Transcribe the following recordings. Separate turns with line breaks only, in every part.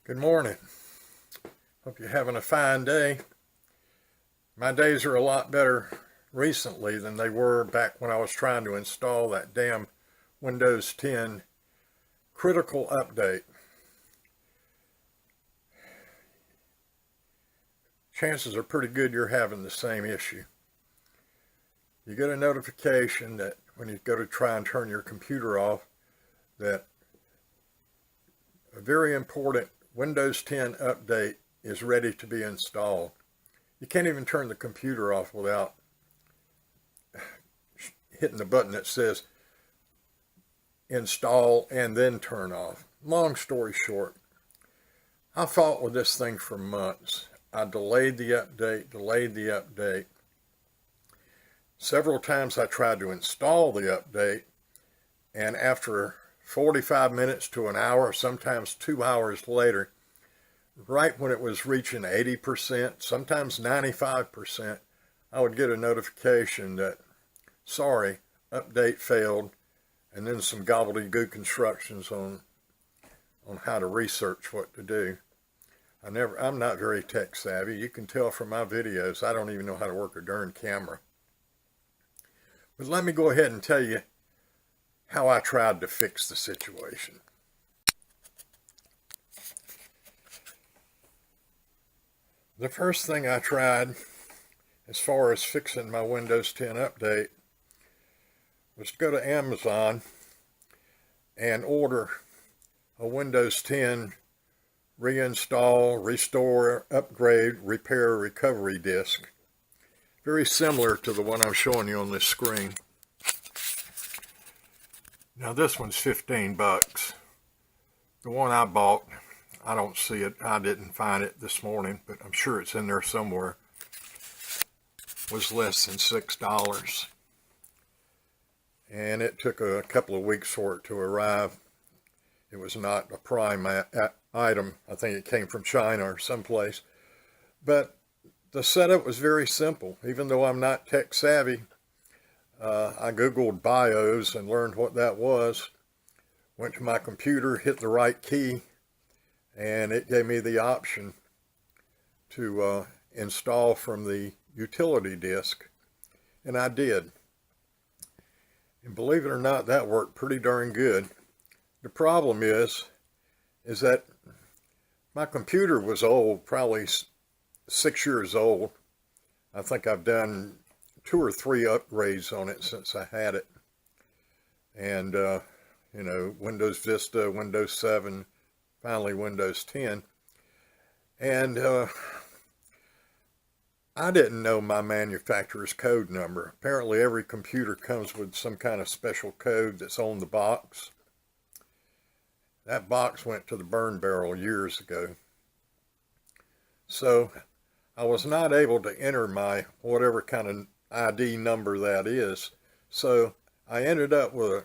Good morning. Hope you're having a fine day. My days are a lot better recently than they were back when I was trying to install that damn Windows 10 critical update. Chances are pretty good you're having the same issue. You get a notification that when you go to try and turn your computer off, that a very important Windows 10 update is ready to be installed. You can't even turn the computer off without hitting the button that says install and then turn off. Long story short, I fought with this thing for months. I delayed the update. Several times I tried to install the update, and after 45 minutes to an hour, sometimes 2 hours later, right when it was reaching 80%, sometimes 95%, I would get a notification that, sorry, update failed, and then some gobbledygook instructions on how to research what to do. I'm not very tech savvy. You can tell from my videos, I don't even know how to work a darn camera. But let me go ahead and tell you how I tried to fix the situation. The first thing I tried, as far as fixing my Windows 10 update, was to go to Amazon and order a Windows 10 reinstall, restore, upgrade, repair, recovery disk. Very similar to the one I'm showing you on this screen. Now this one's $15. The one I bought, I don't see it. I didn't find it this morning, but I'm sure it's in there somewhere. Was less than $6. And it took a couple of weeks for it to arrive. It was not a prime item. I think it came from China or someplace. But the setup was very simple. Even though I'm not tech savvy, I Googled BIOS and learned what that was. Went to my computer, hit the right key, and it gave me the option to install from the utility disk. And I did. And believe it or not, that worked pretty darn good. The problem is that my computer was old, probably 6 years old. I think I've done 2 or 3 upgrades on it since I had it. And, Windows Vista, Windows 7, finally Windows 10. And I didn't know my manufacturer's code number. Apparently every computer comes with some kind of special code that's on the box. That box went to the burn barrel years ago. So I was not able to enter my whatever kind of ID number that is. So I ended up with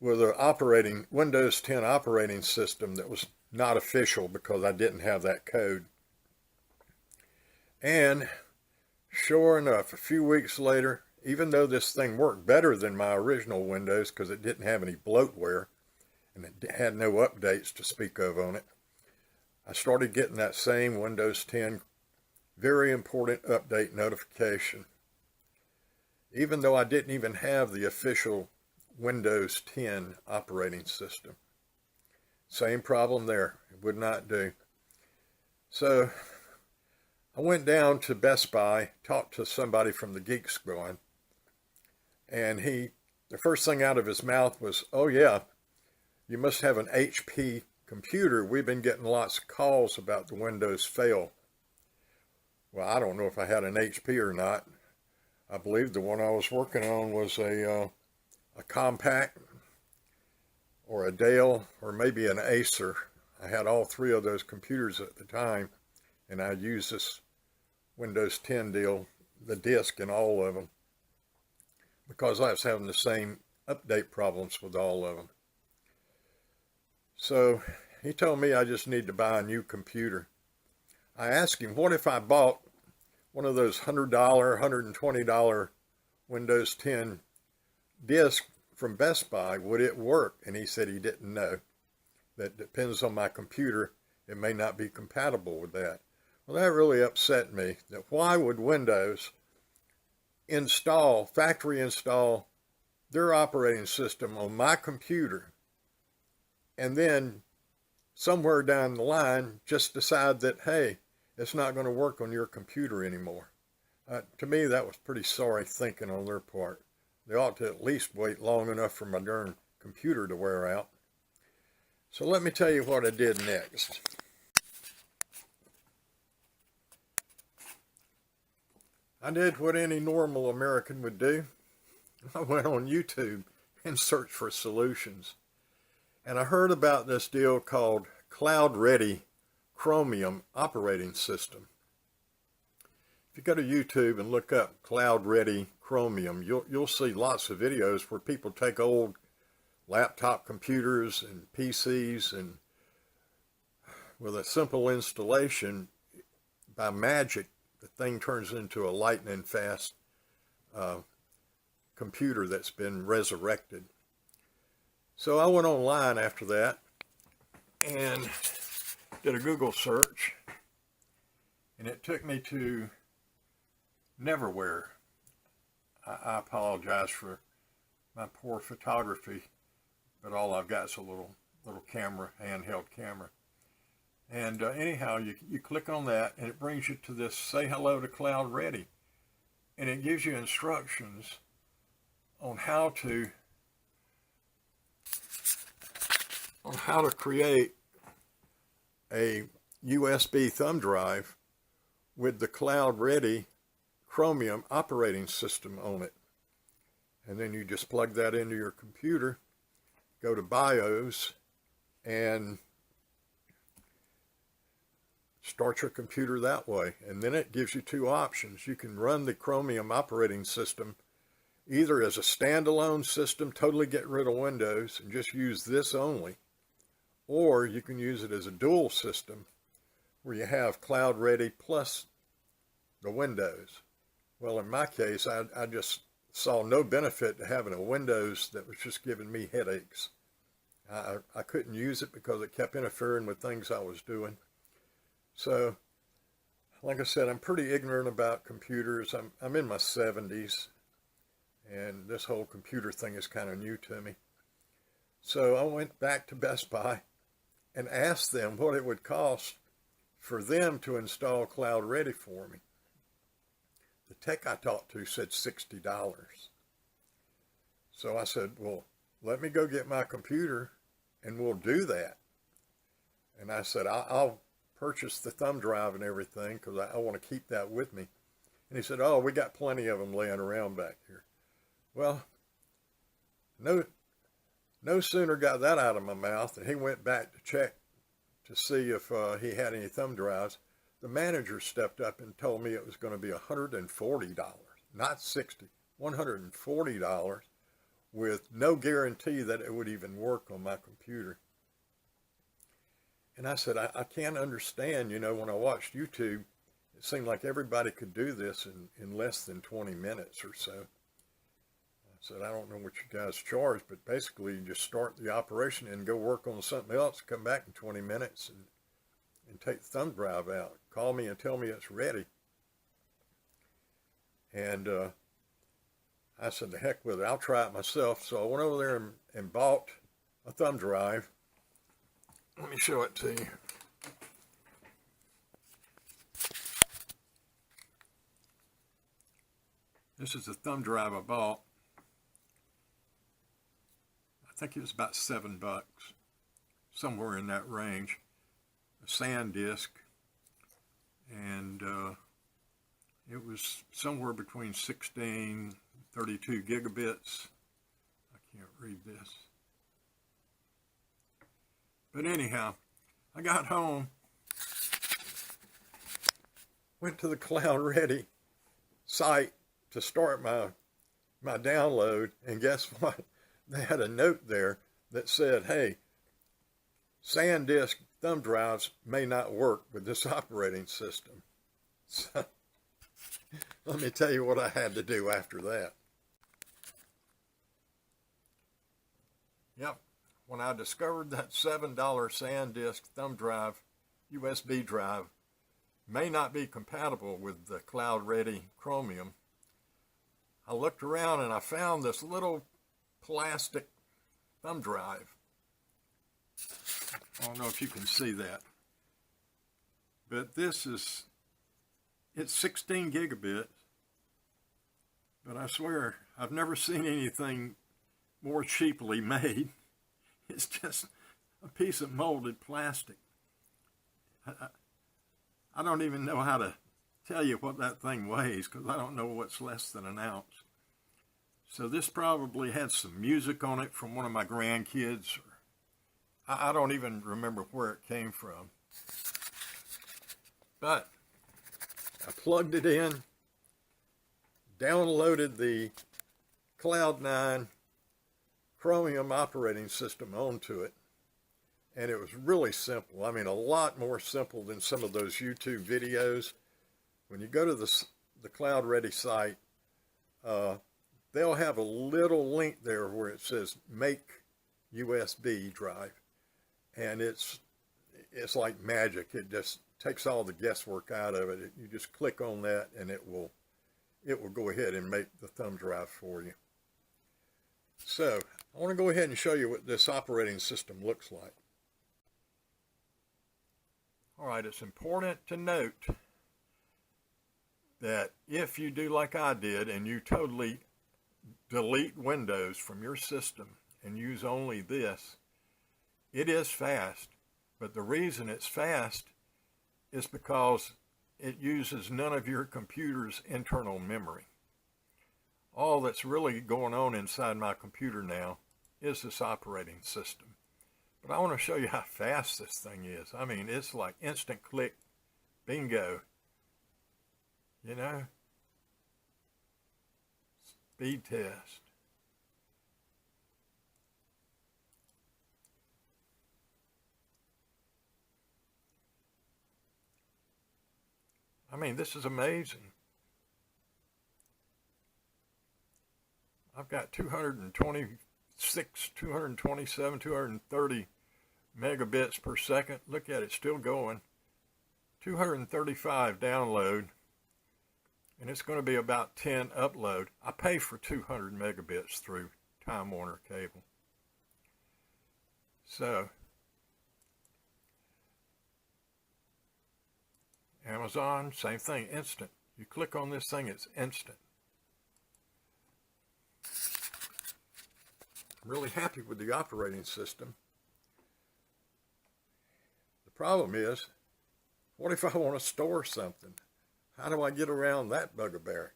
a Windows 10 operating system that was not official because I didn't have that code. And sure enough, a few weeks later, even though this thing worked better than my original Windows because it didn't have any bloatware and it had no updates to speak of on it, I started getting that same Windows 10 very important update notification. Even though I didn't even have the official Windows 10 operating system. Same problem there. It would not do. So I went down to Best Buy, talked to somebody from the Geek Squad, and the first thing out of his mouth was, "Oh yeah, you must have an HP computer. We've been getting lots of calls about the Windows fail." Well, I don't know if I had an HP or not. I believe the one I was working on was a Compaq or a Dell or maybe an Acer. I had all 3 of those computers at the time, and I used this Windows 10 deal, the disk in all of them, because I was having the same update problems with all of them. So he told me I just need to buy a new computer. I asked him, what if I bought one of those $100, $120 Windows 10 disk from Best Buy, would it work? And he said he didn't know. That depends on my computer. It may not be compatible with that. Well, that really upset me. That why would Windows factory install their operating system on my computer and then somewhere down the line just decide that, hey, it's not going to work on your computer anymore. To me, that was pretty sorry thinking on their part. They ought to at least wait long enough for my darn computer to wear out. So let me tell you what I did next. I did what any normal American would do. I went on YouTube and searched for solutions. And I heard about this deal called Cloud Ready Chromium operating system. If you go to YouTube and look up Cloud Ready Chromium, you'll see lots of videos where people take old laptop computers and PCs, and with a simple installation, by magic, the thing turns into a lightning fast computer that's been resurrected. So I went online after that and did a Google search, and it took me to Neverware. I apologize for my poor photography, but all I've got is a little camera, handheld camera. And anyhow, you click on that, and it brings you to this Say Hello to Cloud Ready, and it gives you instructions on how to create a USB thumb drive with the Cloud Ready Chromium operating system on it. And then you just plug that into your computer, go to BIOS, and start your computer that way. And then it gives you two options. You can run the Chromium operating system either as a standalone system, totally get rid of Windows and just use this only, or you can use it as a dual system where you have Cloud Ready plus the Windows. Well, in my case, I just saw no benefit to having a Windows that was just giving me headaches. I couldn't use it because it kept interfering with things I was doing. So, like I said, I'm pretty ignorant about computers. I'm in my 70s, and this whole computer thing is kind of new to me. So I went back to Best Buy and asked them what it would cost for them to install Cloud Ready for me. The tech I talked to said $60. So I said, well, let me go get my computer and we'll do that. And I said, I'll purchase the thumb drive and everything because I want to keep that with me. And he said, oh, we got plenty of them laying around back here. Well, no sooner got that out of my mouth than he went back to check to see if he had any thumb drives. The manager stepped up and told me it was going to be $140, not $60, $140, with no guarantee that it would even work on my computer. And I said, I can't understand, when I watched YouTube, it seemed like everybody could do this in less than 20 minutes or so. I said, I don't know what you guys charge, but basically you just start the operation and go work on something else, come back in 20 minutes and take the thumb drive out. Call me and tell me it's ready. And I said, the heck with it, I'll try it myself. So I went over there and bought a thumb drive. Let me show it to you. This is the thumb drive I bought. I think it was about $7, somewhere in that range. A SanDisk, and it was somewhere between 16, 32 gigabits. I can't read this. But anyhow, I got home, went to the Cloud Ready site to start my download, and guess what? They had a note there that said, hey, SanDisk thumb drives may not work with this operating system. So let me tell you what I had to do after that. Yep. When I discovered that $7 SanDisk thumb drive, USB drive, may not be compatible with the Cloud Ready Chromium, I looked around and I found this little plastic thumb drive. I don't know if you can see that, but it's 16 gigabits, but I swear I've never seen anything more cheaply made. It's just a piece of molded plastic. I don't even know how to tell you what that thing weighs, because I don't know what's less than an ounce. So this probably had some music on it from one of my grandkids. I don't even remember where it came from. But I plugged it in, downloaded the Cloud9 Chromium operating system onto it, and it was really simple. I mean, a lot more simple than some of those YouTube videos. When you go to the Cloud Ready site, they'll have a little link there where it says make USB drive, and it's like magic. It just takes all the guesswork out of it. You just click on that and it will go ahead and make the thumb drive for you. So I want to go ahead and show you what this operating system looks like. All right, it's important to note that if you do like I did and you totally delete Windows from your system and use only this, it is fast. But the reason it's fast is because it uses none of your computer's internal memory. All that's really going on inside my computer now is this operating system. But I want to show you how fast this thing is. I mean, it's like instant click, bingo. You know? Speed test. I mean, this is amazing. I've got 226, 227, 230 megabits per second. Look at it, still going. 235 download, and it's going to be about 10 upload. I pay for 200 megabits through Time Warner Cable. So, Amazon, same thing, instant. You click on this thing, it's instant. I'm really happy with the operating system. The problem is, what if I want to store something? How do I get around that bugaboo?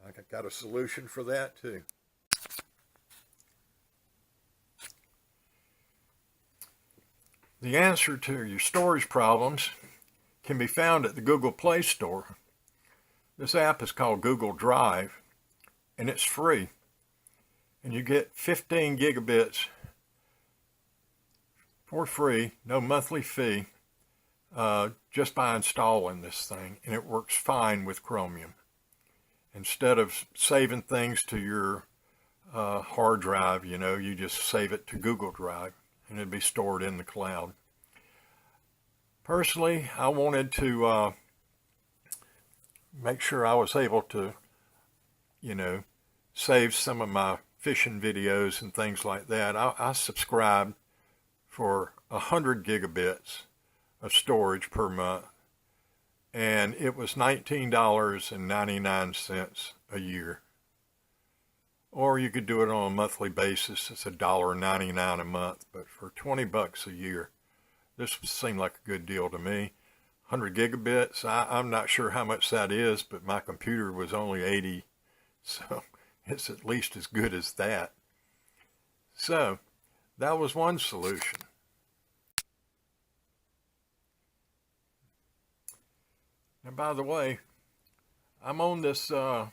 I got a solution for that too. The answer to your storage problems can be found at the Google Play Store. This app is called Google Drive, and it's free. And you get 15 gigabits for free, no monthly fee, just by installing this thing, and it works fine with Chromium. Instead of saving things to your hard drive, you know, you just save it to Google Drive, and it'd be stored in the cloud. Personally, I wanted to make sure I was able to, you know, save some of my fishing videos and things like that. I subscribed for 100 gigabits of storage per month, and it was $19.99 a year. Or you could do it on a monthly basis. It's $1.99 a month, but for $20 a year, this seemed like a good deal to me. 100 gigabits, I'm not sure how much that is, but my computer was only 80, so it's at least as good as that. So that was one solution. And by the way, I'm on this Cloud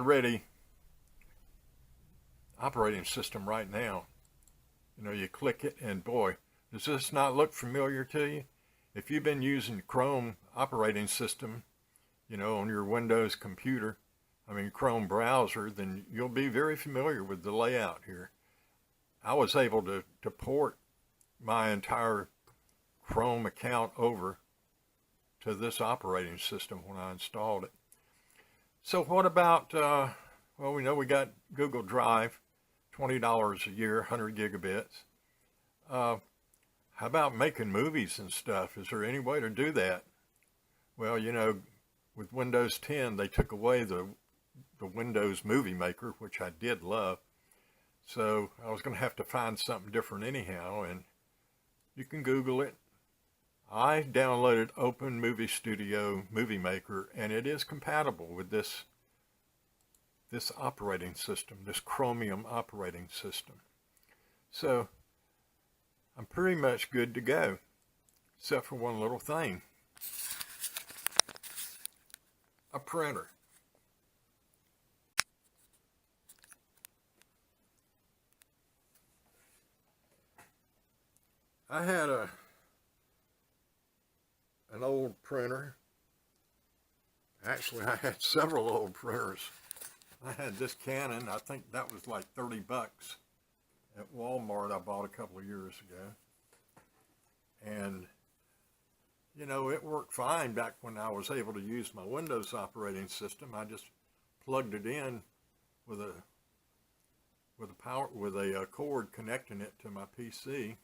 Ready operating system right now. You know, you click it and boy, does this not look familiar to you? If you've been using Chrome operating system, you know, on your Windows computer, I mean Chrome browser, then you'll be very familiar with the layout here. I was able to port my entire Chrome account over to this operating system when I installed it. So what about, well, we know we got Google Drive, $20 a year, 100 gigabits. How about making movies and stuff? Is there any way to do that? Well, you know, with Windows 10, they took away the Windows Movie Maker, which I did love. So I was going to have to find something different anyhow, and you can Google it. I downloaded Open Movie Studio Movie Maker, and it is compatible with this operating system, this Chromium operating system. So I'm pretty much good to go, except for one little thing. A printer. I had an old printer. Actually, I had several old printers. I had this Canon. I think that was like 30 bucks at Walmart. I bought a couple of years ago. And, you know, it worked fine back when I was able to use my Windows operating system. I just plugged it in with a cord connecting it to my PC.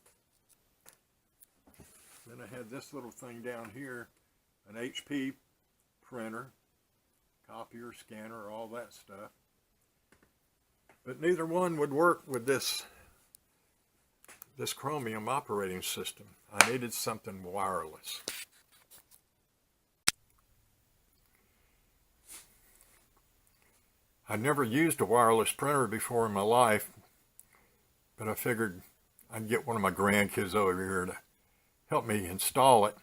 Then I had this little thing down here, an HP printer, copier, scanner, all that stuff. But neither one would work with this Chromium operating system. I needed something wireless. I'd never used a wireless printer before in my life, but I figured I'd get one of my grandkids over here to help me install it.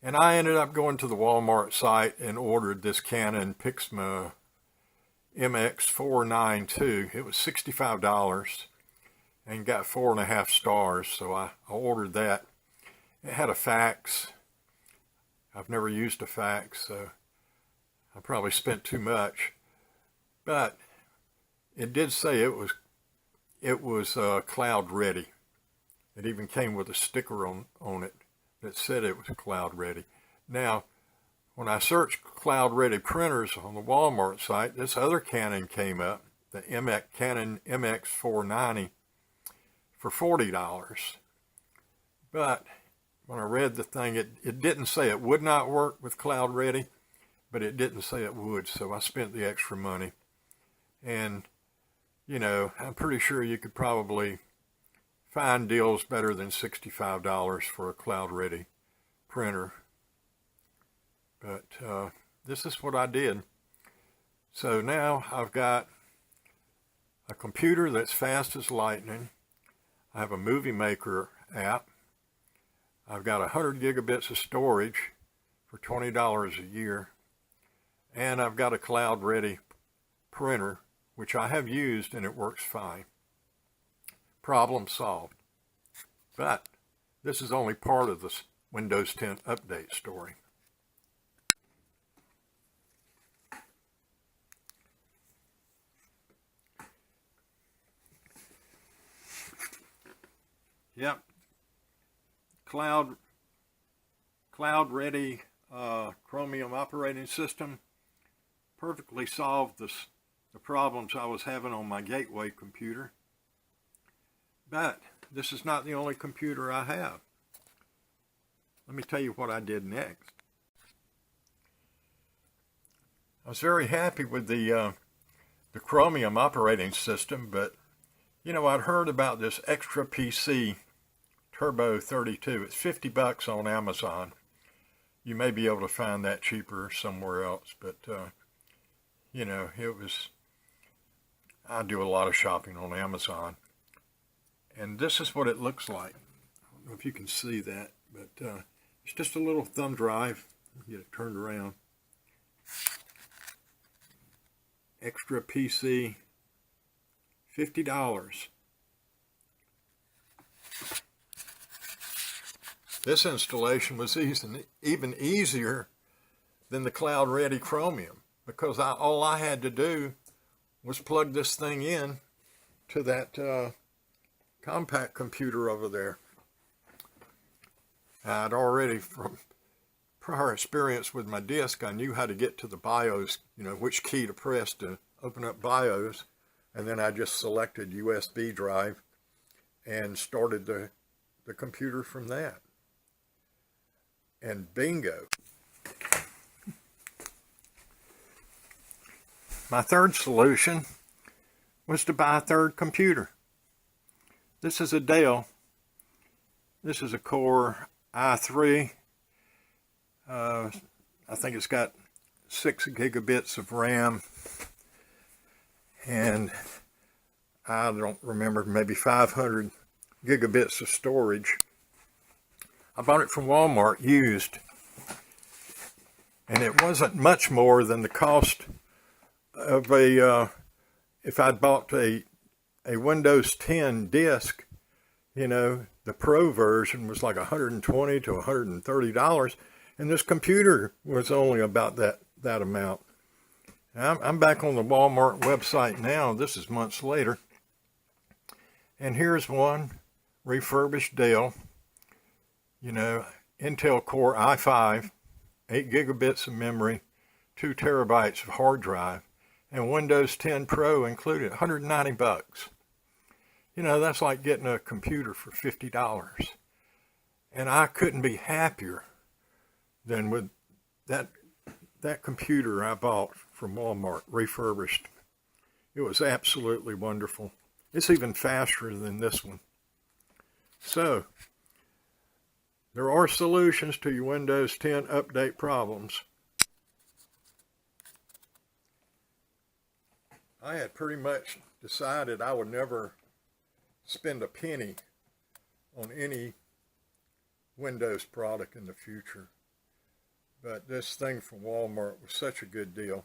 And I ended up going to the Walmart site and ordered this Canon Pixma MX492. It was $65 and got 4.5 stars, so I ordered that. It had a fax. I've never used a fax, so I probably spent too much. But it did say it was cloud ready. It even came with a sticker on it that said it was cloud ready. Now, when I searched cloud ready printers on the Walmart site, this other Canon came up, the Canon MX490, for $40. But when I read the thing, it didn't say it would not work with cloud ready, but it didn't say it would, so I spent the extra money. And, you know, I'm pretty sure you could probably find deals better than $65 for a cloud-ready printer. But this is what I did. So now I've got a computer that's fast as lightning. I have a Movie Maker app. I've got 100 gigabits of storage for $20 a year. And I've got a cloud-ready printer, which I have used and it works fine. Problem solved. But this is only part of this Windows 10 update story. Yep. Cloud ready Chromium operating system perfectly solved the problems I was having on my Gateway computer. But this is not the only computer I have. Let me tell you what I did next. I was very happy with the Chromium operating system, but you know, I'd heard about this Extra PC Turbo 32. It's 50 bucks on Amazon. You may be able to find that cheaper somewhere else, but you know, I do a lot of shopping on Amazon. And this is what it looks like. I don't know if you can see that, but it's just a little thumb drive. Get it turned around. Extra PC, $50. This installation was even easier than the Cloud Ready Chromium, because all I had to do was plug this thing in to that Compaq computer over there. I'd already, from prior experience with my disk, I knew how to get to the BIOS, which key to press to open up BIOS. And then I just selected USB drive and started the computer from that. And bingo. My third solution was to buy a third computer. This is a Dell. This is a Core i3. I think it's got 6 gigabits of RAM. And I don't remember, maybe 500 gigabits of storage. I bought it from Walmart used, and it wasn't much more than the cost of if I'd bought a Windows 10 disk, the Pro version was like $120 to $130, and this computer was only about that amount. I'm back on the Walmart website now. This is months later. And here's one refurbished Dell, Intel Core i5, 8 gigabits of memory, 2 terabytes of hard drive, and Windows 10 Pro included, $190. That's like getting a computer for $50. And I couldn't be happier than with that computer I bought from Walmart, refurbished. It was absolutely wonderful. It's even faster than this one. So, there are solutions to your Windows 10 update problems. I had pretty much decided I would never spend a penny on any Windows product in the future. But this thing from Walmart was such a good deal.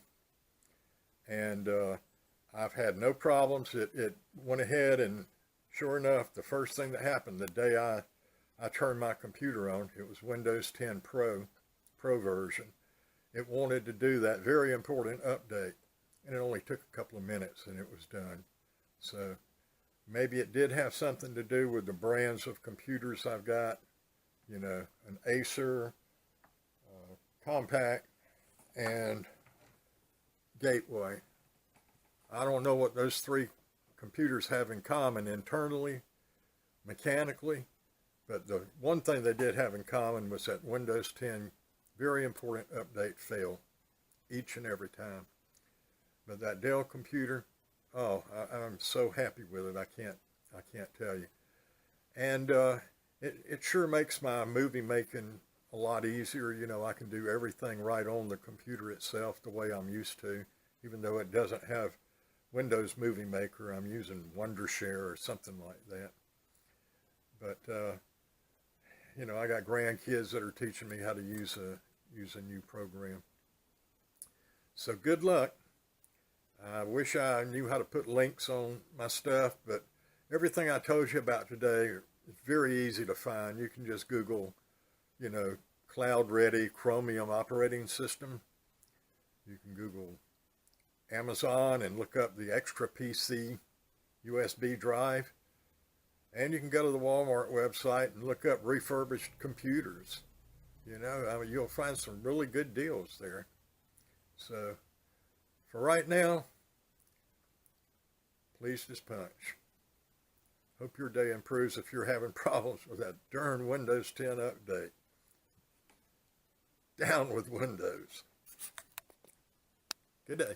And I've had no problems. It went ahead, and sure enough, the first thing that happened the day I turned my computer on, it was Windows 10 Pro version. It wanted to do that very important update, and it only took a couple of minutes and it was done. So maybe it did have something to do with the brands of computers I've got, an Acer, Compaq, and Gateway. I don't know what those 3 computers have in common internally, mechanically, but the one thing they did have in common was that Windows 10 very important update failed each and every time. But that Dell computer, I'm so happy with it. I can't tell you. And it sure makes my movie making a lot easier. I can do everything right on the computer itself the way I'm used to, even though it doesn't have Windows Movie Maker. I'm using Wondershare or something like that. But I got grandkids that are teaching me how to use a new program. So good luck. I wish I knew how to put links on my stuff, but everything I told you about today is very easy to find. You can just Google, Cloud Ready Chromium operating system. You can Google Amazon and look up the Extra PC USB drive. And you can go to the Walmart website and look up refurbished computers. You'll find some really good deals there. So, for right now, pleased as punch. Hope your day improves if you're having problems with that darn Windows 10 update. Down with Windows. Good day.